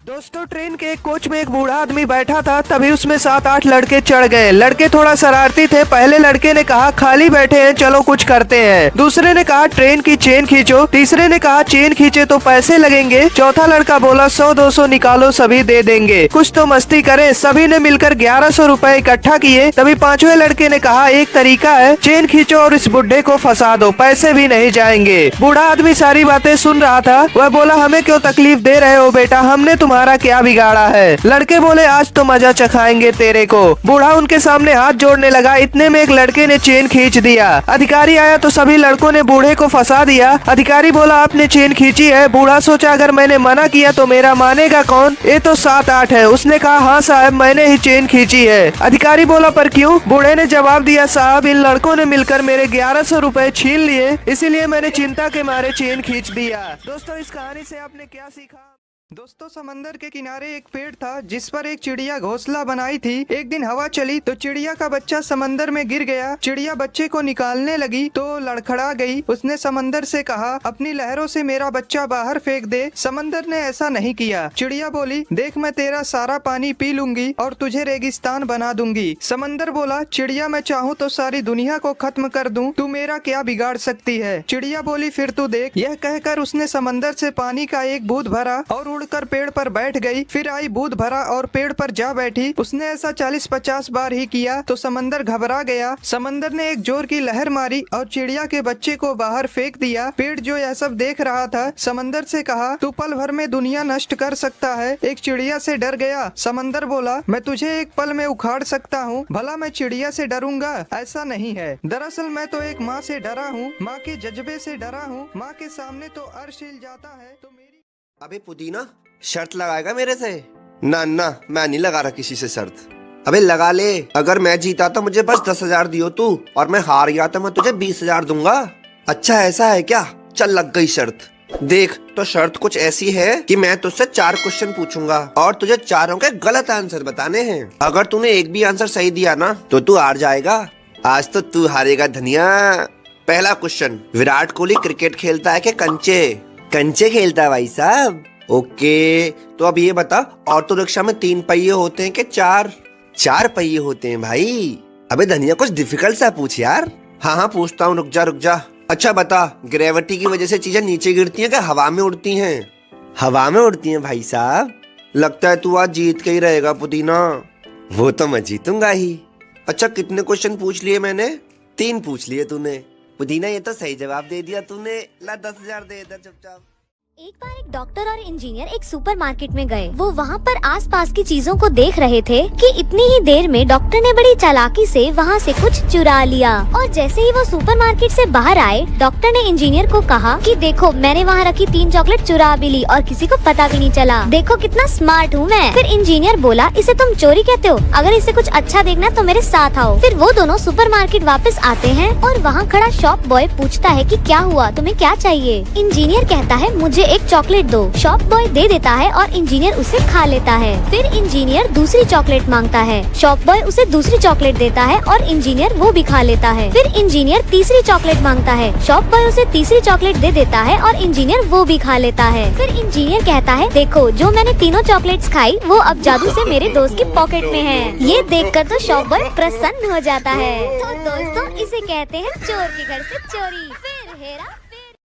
दोस्तों ट्रेन के एक कोच में एक बूढ़ा आदमी बैठा था। तभी उसमें 7-8 लड़के चढ़ गए। लड़के थोड़ा शरारती थे। पहले लड़के ने कहा खाली बैठे हैं, चलो कुछ करते हैं। दूसरे ने कहा ट्रेन की चेन खींचो। तीसरे ने कहा चेन खींचे तो पैसे लगेंगे। चौथा लड़का बोला 100-200 निकालो, सभी दे देंगे, कुछ तो मस्ती करें। सभी ने मिलकर 1100 रुपए इकट्ठा किए। तभी पांचवें लड़के ने कहा एक तरीका है, चेन खींचो और इस बुढ़े को फंसा दो, पैसे भी नहीं जाएंगे। बूढ़ा आदमी सारी बातें सुन रहा था। वह बोला हमें क्यों तकलीफ दे रहे हो बेटा, हमने तुम्हारा क्या बिगाड़ा है। लड़के बोले आज तो मजा चखाएंगे तेरे को। बूढ़ा उनके सामने हाथ जोड़ने लगा। इतने में एक लड़के ने चेन खींच दिया। अधिकारी आया तो सभी लड़कों ने बूढ़े को फंसा दिया। अधिकारी बोला आपने चेन खींची है। बूढ़ा सोचा अगर मैंने मना किया तो मेरा मानेगा कौन, ये तो 7-8 है। उसने कहा हाँ साहब मैंने ही चेन खींची है। अधिकारी बोला पर क्यों। बूढ़े ने जवाब दिया साहब इन लड़कों ने मिलकर मेरे 1100 रुपए छीन लिए, इसीलिए मैंने चिंता के मारे चेन खींच दिया। दोस्तों इस कहानी से आपने क्या सीखा। दोस्तों समंदर के किनारे एक पेड़ था जिस पर एक चिड़िया घोंसला बनाई थी। एक दिन हवा चली तो चिड़िया का बच्चा समंदर में गिर गया। चिड़िया बच्चे को निकालने लगी तो लड़खड़ा गई। उसने समंदर से कहा अपनी लहरों से मेरा बच्चा बाहर फेंक दे। समंदर ने ऐसा नहीं किया। चिड़िया बोली देख मैं तेरा सारा पानी पी लूंगी और तुझे रेगिस्तान बना दूंगी। समंदर बोला चिड़िया मैं चाहूँ तो सारी दुनिया को खत्म कर दूं, तू मेरा क्या बिगाड़ सकती है। चिड़िया बोली फिर तू देख। यह कहकर उसने समंदर से पानी का एक बूंद भरा और उड़कर पेड़ पर बैठ गई। फिर आई बूंद भरा और पेड़ पर जा बैठी। उसने ऐसा 40-50 बार ही किया तो समंदर घबरा गया। समंदर ने एक जोर की लहर मारी और चिड़िया के बच्चे को बाहर फेंक दिया। पेड़ जो यह सब देख रहा था समंदर से कहा तू पल भर में दुनिया नष्ट कर सकता है। एक चिड़िया से डर गया। समंदर बोला मैं तुझे एक पल में उखाड़ सकता हूँ। भला मैं चिड़िया से डरूंगा, ऐसा नहीं है। दरअसल मैं तो एक माँ से डरा हूँ, माँ के जज्बे से डरा हूँ। माँ के सामने तो अर्श हिल जाता है तो मेरी। अबे पुदीना शर्त लगाएगा मेरे से? ना ना मैं नहीं लगा रहा किसी से शर्त। अबे लगा ले। अगर मैं जीता तो मुझे बस 10,000 दियो तू, और मैं हार गया तो मैं तुझे 20,000 दूंगा। अच्छा ऐसा है क्या? चल लग गई शर्त। देख तो शर्त कुछ ऐसी है कि मैं तुझसे 4 क्वेश्चन पूछूंगा और तुझे चारों के गलत आंसर बताने हैं। अगर तूने एक भी आंसर सही दिया ना तो तू हार जाएगा। आज तो तू हारेगा धनिया। पहला क्वेश्चन, विराट कोहली क्रिकेट खेलता है कि कंचे? कंचे खेलता है भाई साहब। ओके तो अब ये बता ऑटो रिक्शा में 3 पहिए होते हैं कि 4? 4 पहिए होते हैं भाई। अबे धनिया कुछ डिफिकल्ट सा पूछ यार। हाँ पूछता हूँ, रुक जा। अच्छा बता ग्रेविटी की वजह से चीजें नीचे गिरती हैं कि हवा में उड़ती हैं? हवा में उड़ती हैं भाई साहब। लगता है तू आज जीत के ही रहेगा पुदीना। वो तो मैं जीतूंगा ही। अच्छा कितने क्वेश्चन पूछ लिए मैंने? 3 पूछ लिए तूने। पुदीना ये तो सही जवाब दे दिया तूने। ला 10,000 दे इधर चुपचाप। एक बार एक डॉक्टर और इंजीनियर एक सुपरमार्केट में गए। वो वहाँ पर आसपास की चीजों को देख रहे थे कि इतनी ही देर में डॉक्टर ने बड़ी चालाकी से वहाँ से कुछ चुरा लिया। और जैसे ही वो सुपरमार्केट से बाहर आए डॉक्टर ने इंजीनियर को कहा कि देखो मैंने वहाँ रखी 3 चॉकलेट चुरा भी ली और किसी को पता भी नहीं चला। देखो कितना स्मार्ट हूँ मैं। फिर इंजीनियर बोला इसे तुम चोरी कहते हो? अगर इसे कुछ अच्छा देखना तो मेरे साथ आओ। फिर वो दोनों सुपरमार्केट वापस आते हैं और वहाँ खड़ा शॉप बॉय पूछता है कि क्या हुआ, तुम्हें क्या चाहिए? इंजीनियर कहता है मुझे एक चॉकलेट दो। शॉप बॉय दे देता है और इंजीनियर उसे खा लेता है। फिर इंजीनियर दूसरी चॉकलेट मांगता है। शॉप बॉय उसे दूसरी चॉकलेट देता है और इंजीनियर वो भी खा लेता है। फिर इंजीनियर तीसरी चॉकलेट मांगता है। शॉप बॉय उसे तीसरी चॉकलेट दे देता है और इंजीनियर वो भी खा लेता है। फिर इंजीनियर कहता है देखो जो मैंने तीनों चॉकलेट्स खाई वो अब जादू से मेरे दोस्त की पॉकेट में है। ये देखकर तो शॉप बॉय प्रसन्न हो जाता है। तो दोस्तों इसे कहते हैं चोर के घर से चोरी। फिर हेरा